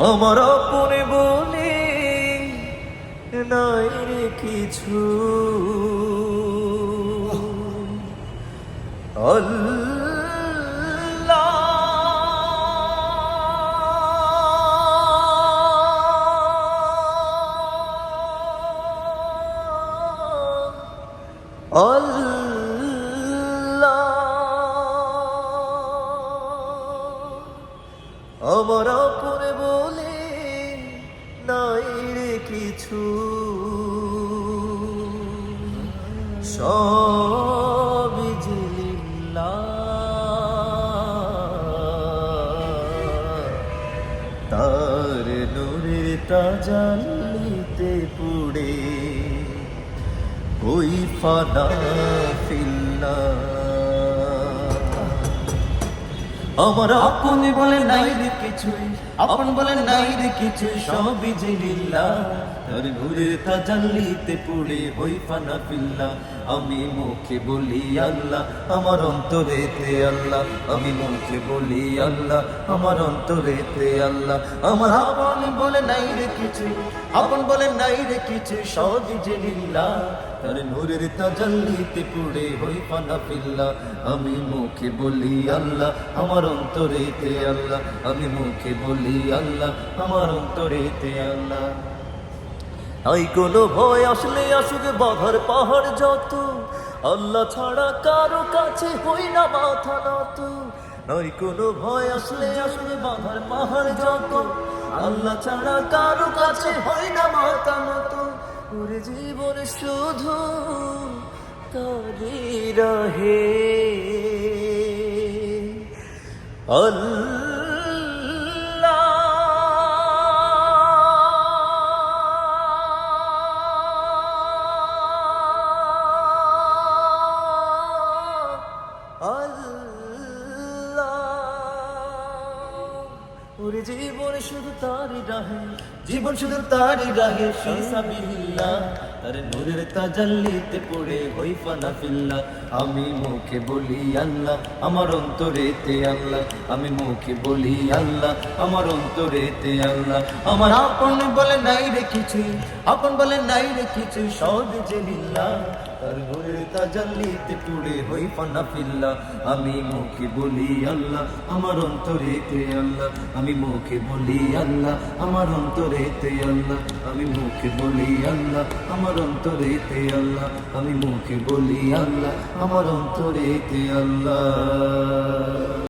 আমার আপনে বলে নাই রে কিছু, আল্লাহ আল্লাহ আমার আপনে বলে নাই রে কিছু, সবই যে লিল্লাহ, তার নূরে তাজাল্লিতে পুড়ে ওই ফানা ফিল্লাহ। আমার আপনি বলে নাই রে কিছুই, আপন বলে নাই রে কিছুই, সবই যে লিল্লাহ, তার নূরের তাজাল্লিতে পুড়ে ওই ফানা ফিল্লাহ। আমি মুখে বলি আল্লাহ, আমার অন্তরেতে আল্লাহ, আমি মুখে বলি আল্লাহ, আমার অন্তরেতে আল্লাহ। আমার আপন বলে নাই রে কিছুই, আপন বলে নাই রে কিছুই, সবই যে লিল্লাহ, তার নূরের তাজাল্লিতে পুড়ে ওই ফানা ফিল্লাহ। আমি মুখে বলি আল্লাহ, আমার অন্তরেতে আল্লাহ, আমি মুখে বলি আল্লাহ, আমার অন্তরেতে আল্লাহ। তাই কোনো ভয় আসলে আসুক বাধার পাহাড় যত, আল্লাহ ছাড়া কারো কাছে হই না মাথা নত। নয় কোনো ভয় আসলে আসলে বাধার পাহাড় যত, আল্লাহ ছাড়া কারো কাছে হই না মাথা নত। ওরে জীবন শুধু তারি রহে আল্লাহ। ওরে জীবন শুধু তারি রাহে, জীবন শুধু তারি রাহে, ফিসাবিলিল্লাহ, তার নূরের তাজাল্লিতে পড়ে ওই ফানা ফিল্লাহ। আমি মুখে বলি আল্লাহ, আমার অন্তরেতে আল্লাহ, আমি মুখে বলি আল্লাহ, আমার অন্তরেতে আল্লাহ। আমার আপন বলে নাই রে কিছুই, আপন বলে নাই রে কিছুই, সবই যে লিল্লাহ, তার নূরের তাজাল্লিতে পড়ে ওই ফানা ফিল্লাহ। আমি মুখে বলি আল্লাহ, আমার অন্তরেতে আল্লাহ, আমি মুখে বলি আল্লাহ, আমার অন্তরেতে আল্লাহ, আমি মুখে বলি আল্লাহ, আমার অন্তরেতে আল্লাহ, আমি মুখে বলি আল্লাহ, আমার অন্তরেতে আল্লাহ।